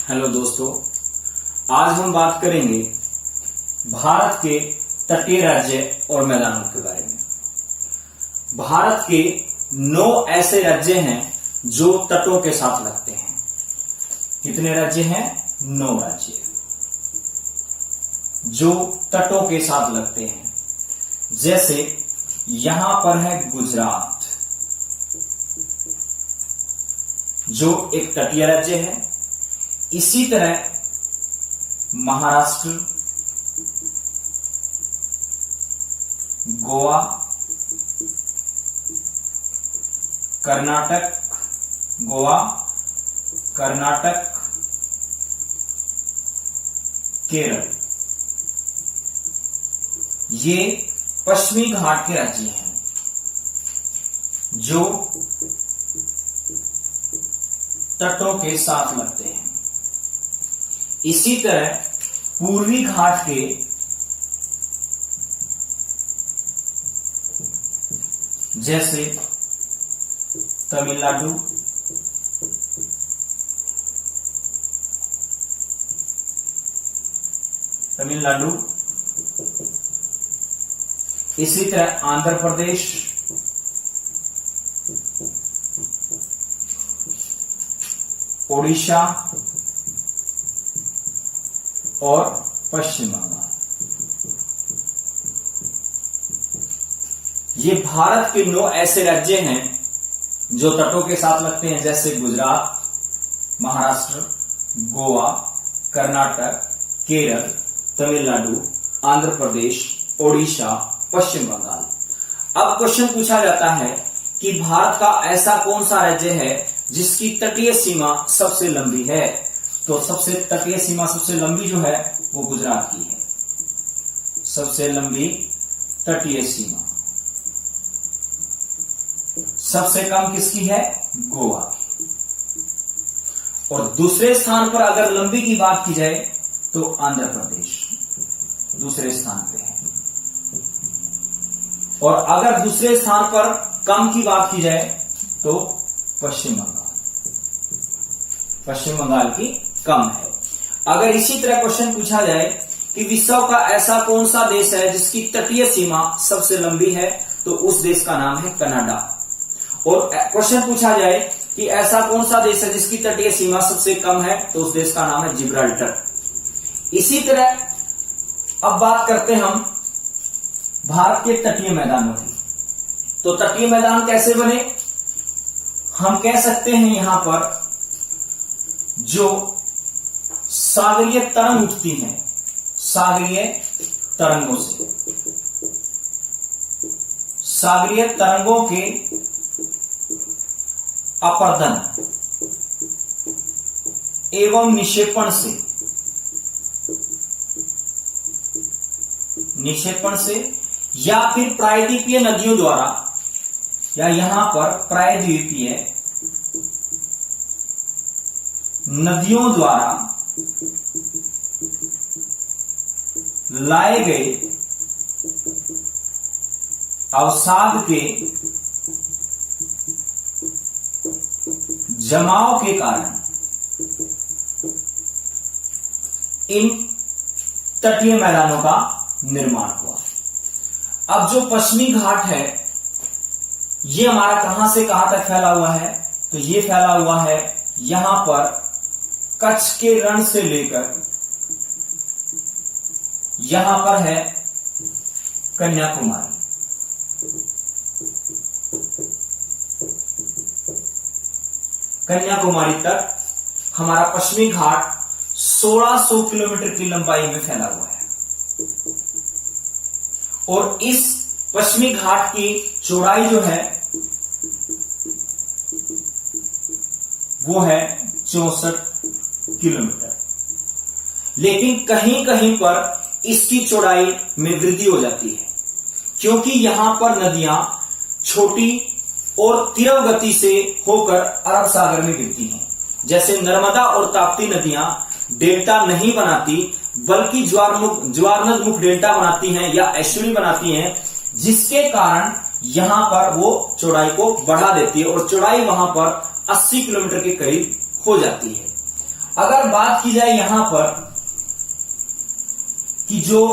Hello दोस्तों, आज हम बात करेंगे भारत के तटीय राज्य और मैदानों के बारे में। भारत के 9 ऐसे राज्य हैं जो तटों के साथ लगते हैं। कितने राज्य हैं? 9 राज्य जो तटों के साथ लगते हैं। जैसे यहां पर है गुजरात, जो एक तटीय राज्य है। इसी तरह महाराष्ट्र, गोवा, कर्नाटक, केरल, ये पश्चिमी घाट के राज्य हैं जो तटों के साथ लगते हैं। इसी तरह पूर्वी घाट के जैसे तमिलनाडु, इसी तरह आंध्र प्रदेश, ओडिशा और पश्चिम बंगाल, ये भारत के 9 ऐसे राज्य हैं जो तटों के साथ लगते हैं। जैसे गुजरात, महाराष्ट्र, गोवा, कर्नाटक, केरल, तमिलनाडु, आंध्र प्रदेश, ओडिशा, पश्चिम बंगाल। अब क्वेश्चन पूछा जाता है कि भारत का ऐसा कौन सा राज्य है जिसकी तटीय सीमा सबसे लंबी है? तो तटीय सीमा सबसे लंबी जो है वो गुजरात की है। सबसे लंबी तटीय सीमा। सबसे कम किसकी है? गोवा की। और दूसरे स्थान पर अगर लंबी की बात की जाए तो आंध्र प्रदेश दूसरे स्थान पे है। और अगर दूसरे स्थान पर कम की बात की जाए तो पश्चिम बंगाल की कम है। अगर इसी तरह क्वेश्चन पूछा जाए कि विश्व का ऐसा कौन सा देश है जिसकी तटीय सीमा सबसे लंबी है, तो उस देश का नाम है कनाडा। और क्वेश्चन पूछा जाए कि ऐसा कौन सा देश है जिसकी तटीय सीमा सबसे कम है, तो उस देश का नाम है जिब्राल्टर। इसी तरह अब बात करते हैं हम भारत के तटीय मैदानों की। तो तटीय मैदान कैसे बने? हम कह सकते हैं यहां पर जो सागरीय तरंग उठती हैं, सागरीय तरंगों से, सागरीय तरंगों के अपर्दन एवं निक्षेपण से या फिर प्रायद्वीपीय नदियों द्वारा, या यहां पर प्रायद्वीपीय नदियों द्वारा लाए गए अवसाद के जमाव के कारण इन तटीय मैदानों का निर्माण हुआ। अब जो पश्चिमी घाट है ये हमारा कहां से कहां तक फैला हुआ है? तो ये फैला हुआ है यहां पर कच्छ के रण से लेकर यहां पर है कन्याकुमारी। कन्याकुमारी तक हमारा पश्चिमी घाट 1600 किलोमीटर की लंबाई में फैला हुआ है। और इस पश्चिमी घाट की चौड़ाई जो है वो है 64 किलोमीटर। लेकिन कहीं कहीं पर इसकी चौड़ाई में वृद्धि हो जाती है, क्योंकि यहां पर नदियां छोटी और तीव्र गति से होकर अरब सागर में गिरती हैं। जैसे नर्मदा और ताप्ती नदियां डेल्टा नहीं बनाती, बल्कि ज्वारनद मुख डेल्टा बनाती हैं या एस्चुरी बनाती हैं, जिसके कारण यहां पर वो चौड़ाई को बढ़ा देती है और चौड़ाई वहां पर 80 किलोमीटर के करीब हो जाती है। अगर बात की जाए यहां पर कि जो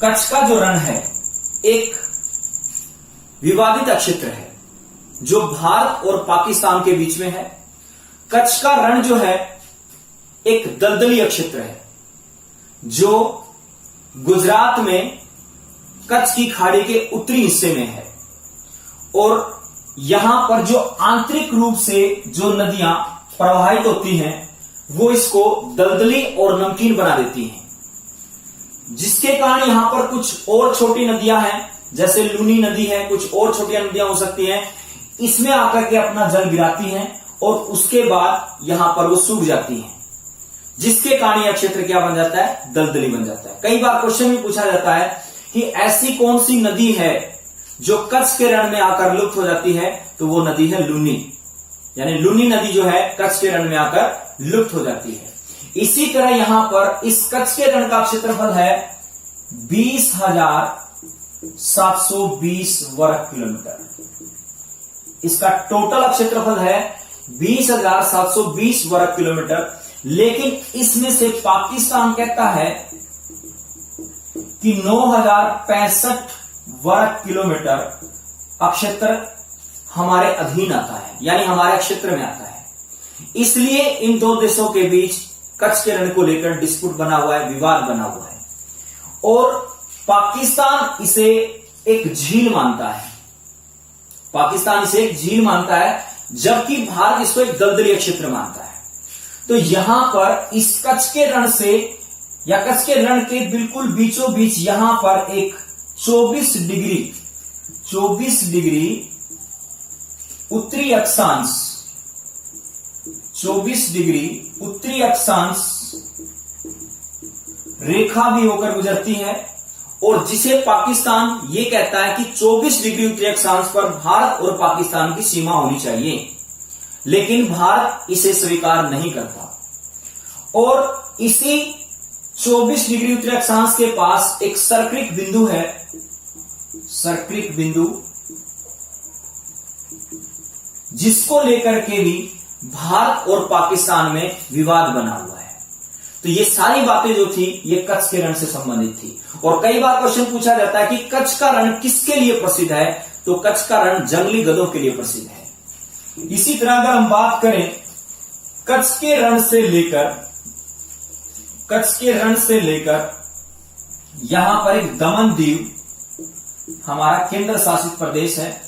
कच्छ का जो रण है एक विवादित क्षेत्र है जो भारत और पाकिस्तान के बीच में है। कच्छ का रण जो है एक दलदलीय क्षेत्र है जो गुजरात में कच्छ की खाड़ी के उत्तरी हिस्से में है और यहां पर जो आंतरिक रूप से जो नदियां प्रवाहित होती हैं वो इसको दलदली और नमकीन बना देती हैं, जिसके कारण यहां पर कुछ और छोटी नदियां हैं जैसे लूनी नदी है, कुछ और छोटी नदियां हो सकती हैं, इसमें आकर के अपना जल गिराती हैं और उसके बाद यहां पर वो सूख जाती हैं, जिसके कारण यह क्षेत्र क्या बन जाता है, दलदली बन जाता है। कई बार क्वेश्चन भी पूछा जाता है कि ऐसी कौन सी नदी है जो कच्छ के रण में आकर लुप्त हो जाती है, तो वो नदी है लूनी, यानी लूनी नदी जो है कच्छ के रण में आकर लुप्त हो जाती है। इसी तरह यहां पर इस कच्छ के रण का क्षेत्रफल है 20,720 वर्ग किलोमीटर। इसका टोटल क्षेत्रफल है 20,720 वर्ग किलोमीटर, लेकिन इसमें से पाकिस्तान कहता है कि 9,065 वर्ग किलोमीटर क्षेत्र हमारे अधीन आता है, यानी हमारे क्षेत्र में आता है। इसलिए इन दो देशों के बीच कच्छ के रण को लेकर डिस्प्यूट बना हुआ है, विवाद बना हुआ है और पाकिस्तान इसे एक झील मानता है। पाकिस्तान इसे एक झील मानता है जबकि भारत इसको एक दलदलीय क्षेत्र मानता है। तो यहां पर इस कच्छ के रण से या कच्छ के रण के बिल्कुल बीचों बीच यहां पर एक 24 डिग्री उत्तरी अक्षांश 24 डिग्री उत्तरी अक्षांश रेखा भी होकर गुजरती है और जिसे पाकिस्तान ये कहता है कि 24 डिग्री उत्तरी अक्षांश पर भारत और पाकिस्तान की सीमा होनी चाहिए, लेकिन भारत इसे स्वीकार नहीं करता और इसी 24 डिग्री उत्तरी अक्षांश के पास एक सर्क्रिक बिंदु है, सर्क्रिक बिंदु, जिसको लेकर के भी भारत और पाकिस्तान में विवाद बना हुआ है। तो ये सारी बातें जो थी ये कच्छ के रण से संबंधित थी और कई बार क्वेश्चन पूछा जाता है कि कच्छ का रण किसके लिए प्रसिद्ध है, तो कच्छ का रण जंगली गधों के लिए प्रसिद्ध है। इसी तरह अगर हम बात करें कच्छ के रण से लेकर यहां पर एक दमन दीव हमारा केंद्र शासित प्रदेश है,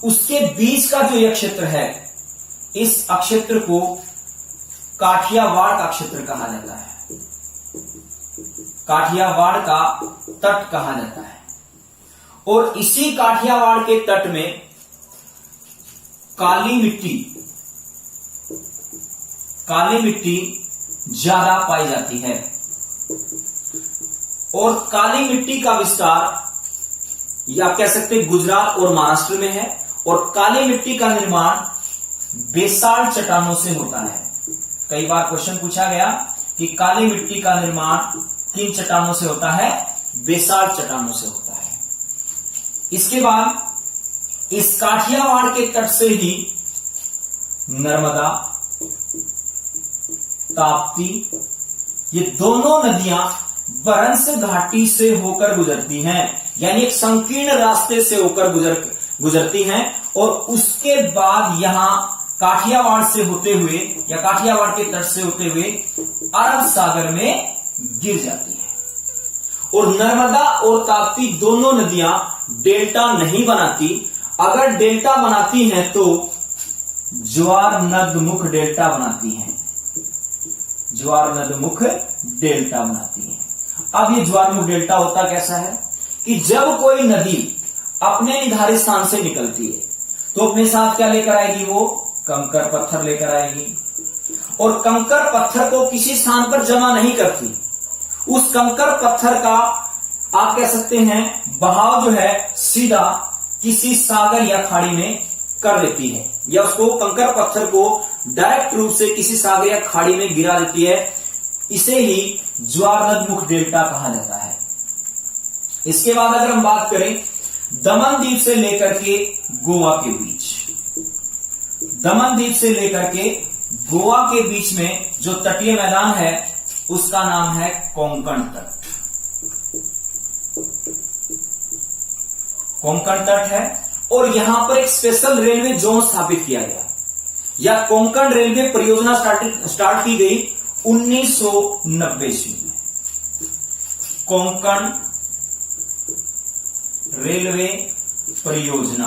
उसके बीच का जो यह क्षेत्र है इस क्षेत्र को काठियावाड़ का क्षेत्र कहा जाता है, काठियावाड़ का तट कहा जाता है और इसी काठियावाड़ के तट में काली मिट्टी ज्यादा पाई जाती है और काली मिट्टी का विस्तार या कह सकते हैं गुजरात और महाराष्ट्र में है और काली मिट्टी का निर्माण बेसाल्ट चट्टानों से होता है। कई बार क्वेश्चन पूछा गया कि काली मिट्टी का निर्माण किन चट्टानों से होता है, बेसाल्ट चट्टानों से होता है। इसके बाद इस काठियावाड़ के तट से ही नर्मदा, ताप्ती, ये दोनों नदियां बरंस घाटी से होकर गुजरती हैं, यानी एक संकीर्ण रास्ते से होकर गुजरती हैं और उसके बाद यहां काठियावाड़ से होते हुए या काठियावाड़ के तट से होते हुए अरब सागर में गिर जाती है। और नर्मदा और ताप्ती दोनों नदियां डेल्टा नहीं बनाती, अगर डेल्टा बनाती हैं तो ज्वार नदमुख डेल्टा बनाती हैं, ज्वार नदमुख डेल्टा बनाती हैं। अब ये ज्वारमुख डेल्टा होता कैसा है कि जब कोई नदी अपने निर्धारित स्थान से निकलती है तो अपने साथ क्या लेकर आएगी, वो कंकर पत्थर लेकर आएगी और कंकर पत्थर को किसी स्थान पर जमा नहीं करती, उस कंकर पत्थर का आप कह सकते हैं बहाव जो है सीधा किसी सागर या खाड़ी में कर देती है या उसको कंकर पत्थर को डायरेक्ट रूप से किसी सागर या खाड़ी में गिरा देती है। इसे ही ज्वारनदमुख डेल्टा कहा जाता है। इसके बाद अगर हम बात करें दमन द्वीप से लेकर के गोवा के बीच, दमन द्वीप से लेकर के गोवा के बीच में जो तटीय मैदान है उसका नाम है कोंकण तट। कोंकण तट है और यहां पर एक स्पेशल रेलवे जोन स्थापित किया गया, या कोंकण रेलवे परियोजना स्टार्ट की गई 1990 ईस्वी में। कोंकण रेलवे परियोजना।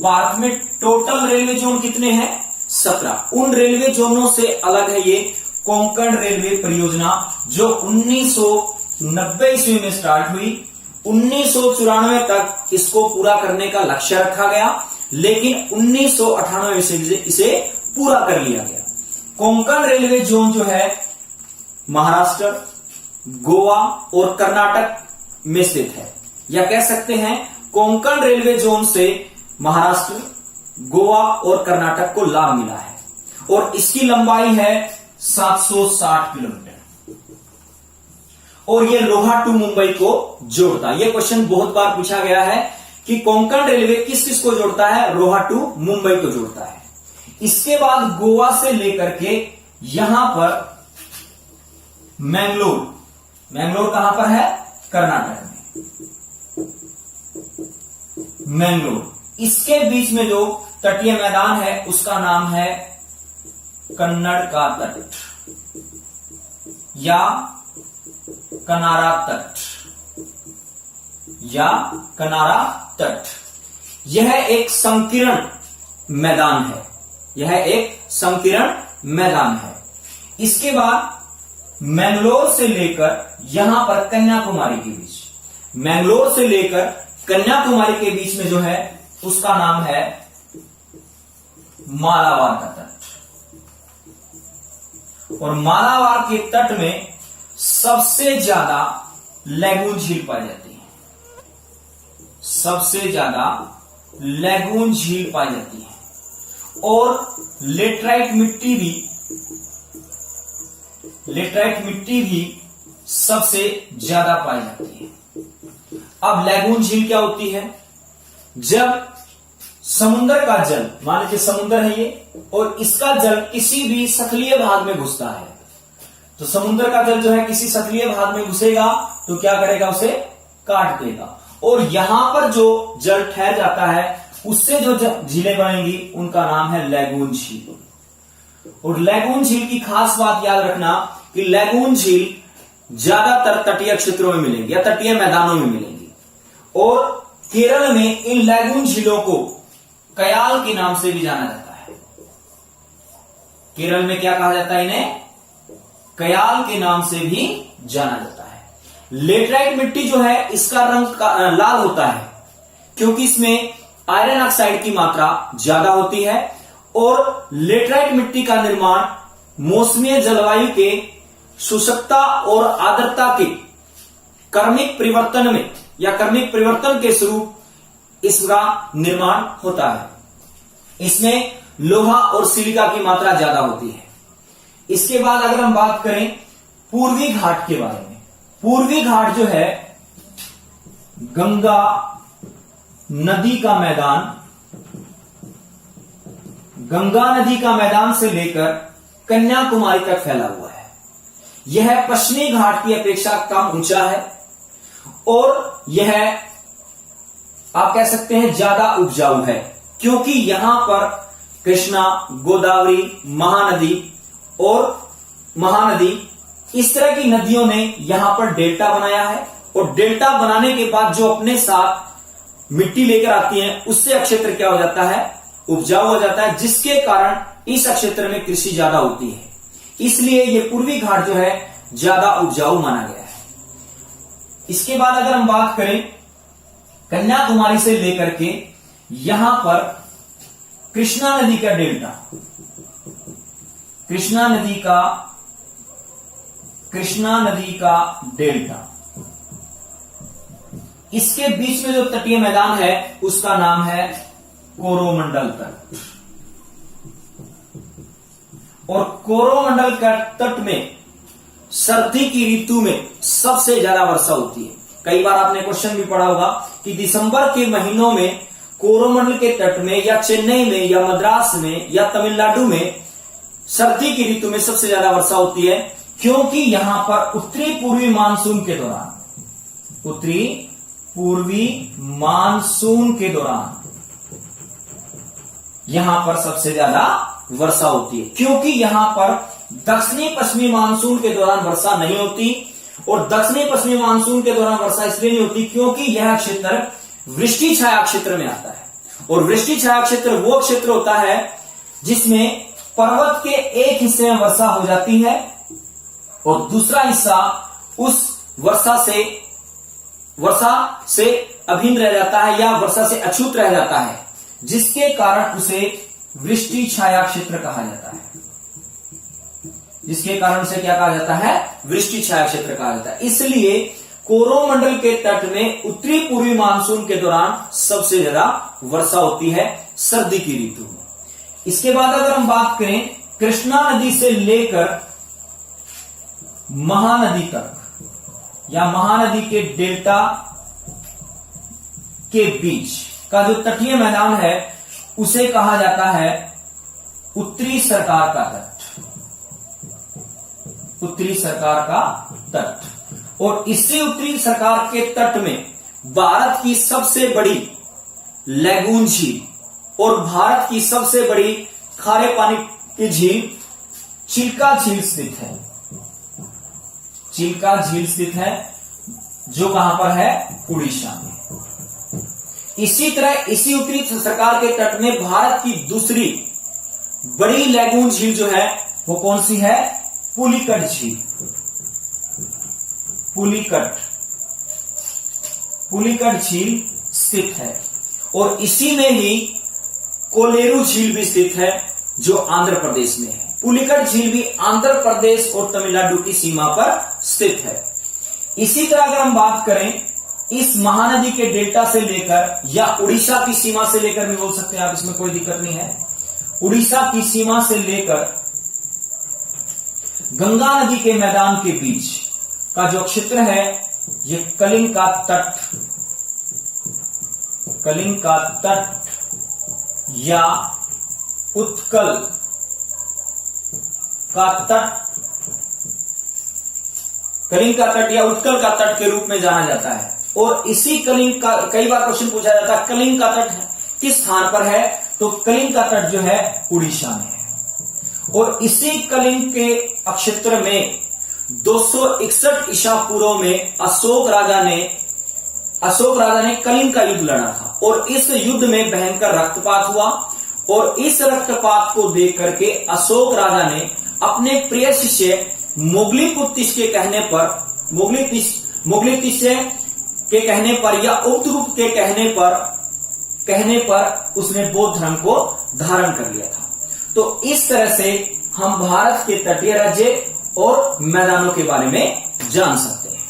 भारत में टोटल रेलवे जोन कितने हैं? 17। उन रेलवे जोनों से अलग है ये कोंकण रेलवे परियोजना, जो 1990 ईस्वी में स्टार्ट हुई। 1994 तक इसको पूरा करने का लक्ष्य रखा गया, लेकिन 1998 से इसे पूरा कर लिया गया। कोंकण रेलवे जोन जो है महाराष्ट्र, गोवा और कर्नाटक में स्थित है, या कह सकते हैं कोंकण रेलवे जोन से महाराष्ट्र, गोवा और कर्नाटक को लाभ मिला है, और इसकी लंबाई है 760 किलोमीटर, और ये लोहा टू मुंबई को जोड़ता है। यह क्वेश्चन बहुत बार पूछा गया है कि कोंकण रेलवे किस किस को जोड़ता है? रोहा टू मुंबई को जोड़ता है। इसके बाद गोवा से लेकर के यहां पर मैंगलोर, मैंगलोर कहां पर है? कर्नाटक में, मैंगलोर। इसके बीच में जो तटीय मैदान है उसका नाम है कन्नड़ का तट या कनारा तट, या कनारा तट। यह एक संकीर्ण मैदान है, यह एक संकीर्ण मैदान है। इसके बाद मैंगलोर से लेकर यहां पर कन्याकुमारी के बीच, मैंगलोर से लेकर कन्याकुमारी के बीच में जो है उसका नाम है मालाबार का तट, और मालाबार के तट में सबसे ज्यादा लैगून झील पाई जाती है, सबसे ज्यादा लैगून झील पाई जाती है, और लेटराइट मिट्टी भी सबसे ज्यादा पाई जाती है। अब लैगून झील क्या होती है? जब समुद्र का जल, मान लीजिए समुद्र है ये, और इसका जल किसी भी सतलीय भाग में घुसता है, तो समुद्र का जल जो है किसी सतलीय भाग में घुसेगा तो क्या करेगा? उसे काट देगा, और यहां पर जो जल ठहर जाता है उससे जो झीलें बनेंगी उनका नाम है लैगून झील। और लैगून झील की खास बात याद रखना कि लैगून झील ज्यादातर तटीय क्षेत्रों में मिलेंगी या तटीय मैदानों में मिलेंगी, और केरल में इन लैगून झीलों को कयाल के नाम से भी जाना जाता है। केरल में क्या कहा जाता है? इन्हें कयाल के नाम से भी जाना जाता है। लेटराइट मिट्टी जो है इसका रंग लाल होता है, क्योंकि इसमें आयरन ऑक्साइड की मात्रा ज्यादा होती है, और लेटराइट मिट्टी का निर्माण मौसमी जलवायु के शुष्कता और आर्द्रता के कर्मिक परिवर्तन में या कर्मिक परिवर्तन के स्वरूप इसका निर्माण होता है। इसमें लोहा और सिलिका की मात्रा ज्यादा होती है। इसके बाद अगर हम बात करें पूर्वी घाट के बारे में, पूर्वी घाट जो है गंगा नदी का मैदान, गंगा नदी का मैदान से लेकर कन्याकुमारी तक फैला हुआ है। यह पश्चिमी घाट की अपेक्षा कम ऊंचा है, और यह आप कह सकते हैं ज्यादा उपजाऊ है, क्योंकि यहां पर कृष्णा, गोदावरी, महानदी इस तरह की नदियों ने यहां पर डेल्टा बनाया है, और डेल्टा बनाने के बाद जो अपने साथ मिट्टी लेकर आती है उससे अक्षेत्र क्या हो जाता है? उपजाऊ हो जाता है, जिसके कारण इस क्षेत्र में कृषि ज्यादा होती है। इसलिए यह पूर्वी घाट जो है ज्यादा उपजाऊ माना गया है। इसके बाद अगर हम बात करें कन्याकुमारी से लेकर के यहां पर कृष्णा नदी का डेल्टा, कृष्णा नदी का डेल्टा, इसके बीच में जो तटीय मैदान है उसका नाम है कोरोमंडल तट, और कोरोमंडल का तट में सर्दी की ऋतु में सबसे ज्यादा वर्षा होती है। कई बार आपने क्वेश्चन भी पढ़ा होगा कि दिसंबर के महीनों में कोरोमंडल के तट में या चेन्नई में या मद्रास में या तमिलनाडु में सर्दी की ऋतु में सबसे ज्यादा वर्षा होती है, क्योंकि यहां पर उत्तरी पूर्वी मानसून के दौरान, उत्तरी पूर्वी मानसून के दौरान यहां पर सबसे ज्यादा वर्षा होती है, क्योंकि यहां पर दक्षिणी पश्चिमी मानसून के दौरान वर्षा नहीं होती। और दक्षिणी पश्चिमी मानसून के दौरान वर्षा इसलिए नहीं होती क्योंकि यह क्षेत्र वृष्टि छाया क्षेत्र में आता है, और वृष्टि छाया क्षेत्र वो क्षेत्र होता है जिसमें पर्वत के एक हिस्से में वर्षा हो जाती है और दूसरा हिस्सा उस वर्षा से अभिन्न रह जाता है या वर्षा से अछूत रह जाता है, जिसके कारण उसे वृष्टि छाया क्षेत्र कहा जाता है। जिसके कारण उसे क्या कहा जाता है? वृष्टि छाया क्षेत्र कहा जाता है। इसलिए कोरोमंडल के तट में उत्तरी पूर्वी मानसून के दौरान सबसे ज्यादा वर्षा होती है सर्दी की ऋतु में। इसके बाद अगर हम बात करें कृष्णा नदी से लेकर महानदी तक या महानदी के डेल्टा के बीच का जो तटीय मैदान है उसे कहा जाता है उत्तरी सरकार का तट, उत्तरी सरकार का तट। और इसी उत्तरी सरकार के तट में भारत की सबसे बड़ी लैगून झील और भारत की सबसे बड़ी खारे पानी की झील चिल्का झील स्थित है। चिल्का झील स्थित है जो कहां पर है? उड़ीसा में। इसी तरह इसी उत्तरी सरकार के तट में भारत की दूसरी बड़ी लैगून झील जो है वो कौन सी है? पुलिकट झील। पुलिकट झील स्थित है और इसी में ही कोलेरू झील भी स्थित है जो आंध्र प्रदेश में है। पुलिकट झील भी आंध्र प्रदेश और तमिलनाडु की सीमा पर स्थित है। इसी तरह अगर हम बात करें इस महानदी के डेल्टा से लेकर या उड़ीसा की सीमा से लेकर भी बोल सकते हैं आप, इसमें कोई दिक्कत नहीं है। उड़ीसा की सीमा से लेकर गंगा नदी के मैदान के बीच का जो क्षेत्र है ये कलिंग का तट या उत्कल का तट, कलिंग का तट या उत्कल का तट के रूप में जाना जाता है। और इसी कलिंग का कई बार क्वेश्चन पूछा जाता है कलिंग का तट किस स्थान पर है, तो कलिंग का तट जो है उड़ीसा में है। और इसी कलिंग के क्षेत्र में 261 ईसा पूर्व में अशोक राजा ने कलिंग का युद्ध लड़ा था और इस युद्ध में भयंकर रक्तपात हुआ। और इस रक्तपात को देख करके अशोक राजा ने अपने प्रिय शिष्य मोगलीपुत्तिस के कहने पर या उक्तरूप के कहने पर उसने बौद्ध धर्म को धारण कर लिया था। तो इस तरह से हम भारत के तटीय राज्य और मैदानों के बारे में जान सकते हैं।